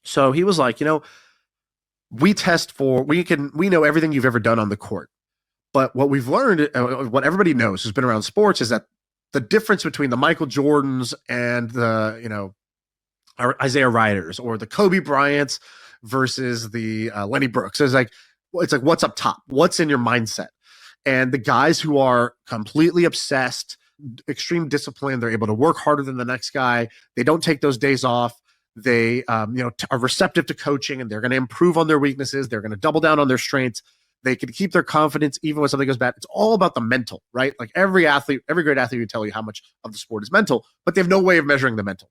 So he was like, we know everything you've ever done on the court. But what we've learned, what everybody knows who's been around sports, is that the difference between the Michael Jordans and the, Isaiah Ryders or the Kobe Bryants versus the Lenny Brooks is like, it's like, what's up top? What's in your mindset? And the guys who are completely obsessed, extreme discipline, they're able to work harder than the next guy. They don't take those days off. They, are receptive to coaching, and they're going to improve on their weaknesses. They're going to double down on their strengths. They can keep their confidence even when something goes bad. It's all about the mental, right? Like every great athlete would tell you how much of the sport is mental, but they have no way of measuring the mental.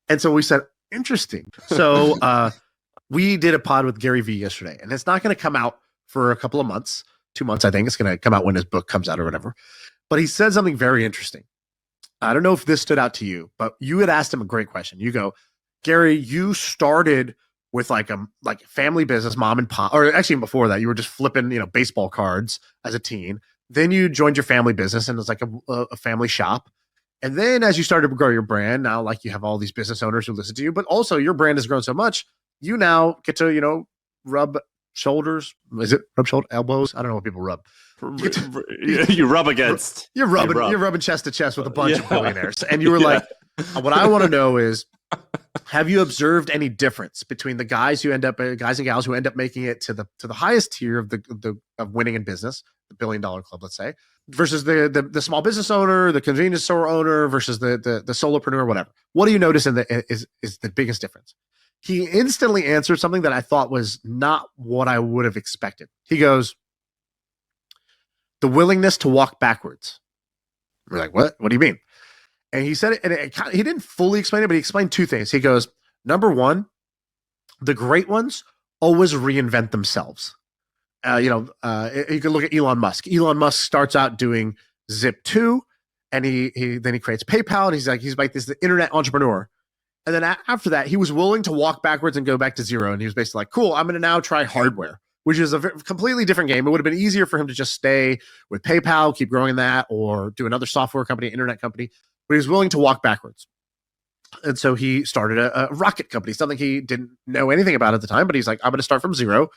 And so we said, interesting. So we did a pod with Gary Vee yesterday, and it's not going to come out for a couple of months, 2 months, I think. It's going to come out when his book comes out or whatever. But he said something very interesting. I don't know if this stood out to you, but you had asked him a great question. You go, Gary, you started with like a family business, mom and pop, or actually before that, you were just flipping, baseball cards as a teen. Then you joined your family business, and it's like a family shop. And then as you started to grow your brand, now like you have all these business owners who listen to you, but also your brand has grown so much, you now get to, rub shoulders. Is it rub shoulder, elbows? I don't know what people rub. You rub against. You're rubbing chest to chest with a bunch of billionaires. And you were like, what I want to know is, have you observed any difference between the guys and gals who end up making it to the highest tier of winning in business, the $1 billion club, let's say, versus the small business owner, the convenience store owner versus the solopreneur, whatever? What do you notice is the biggest difference? He instantly answered something that I thought was not what I would have expected. He goes, the willingness to walk backwards. We're like, what? What do you mean? And he said it, and he didn't fully explain it, but he explained two things. He goes, number one, the great ones always reinvent themselves. You can look at Elon Musk. Elon Musk starts out doing Zip2, and then he creates PayPal, and he's like this internet entrepreneur. And then after that, he was willing to walk backwards and go back to zero. And he was basically like, cool, I'm going to now try hardware, which is a completely different game. It would have been easier for him to just stay with PayPal, keep growing that, or do another software company, internet company. But he was willing to walk backwards. And so he started a rocket company, something he didn't know anything about at the time, but he's like, I'm going to start from zero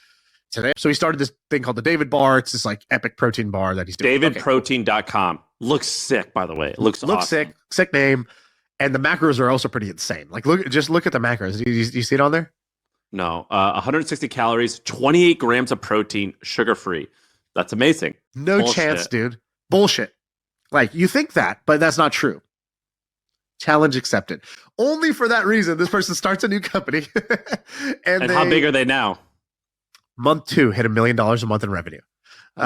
today. So he started this thing called the David Bar. It's this like epic protein bar that he's doing. DavidProtein.com. Looks sick, by the way. It looks awesome. Sick name. And the macros are also pretty insane. Like, look at the macros. Do you see it on there? No. 160 calories, 28 grams of protein, sugar-free. That's amazing. No chance, dude. Bullshit. Like, you think that, but that's not true. Challenge accepted. Only for that reason, this person starts a new company. and how big are they now? Month 2 hit $1 million a month in revenue.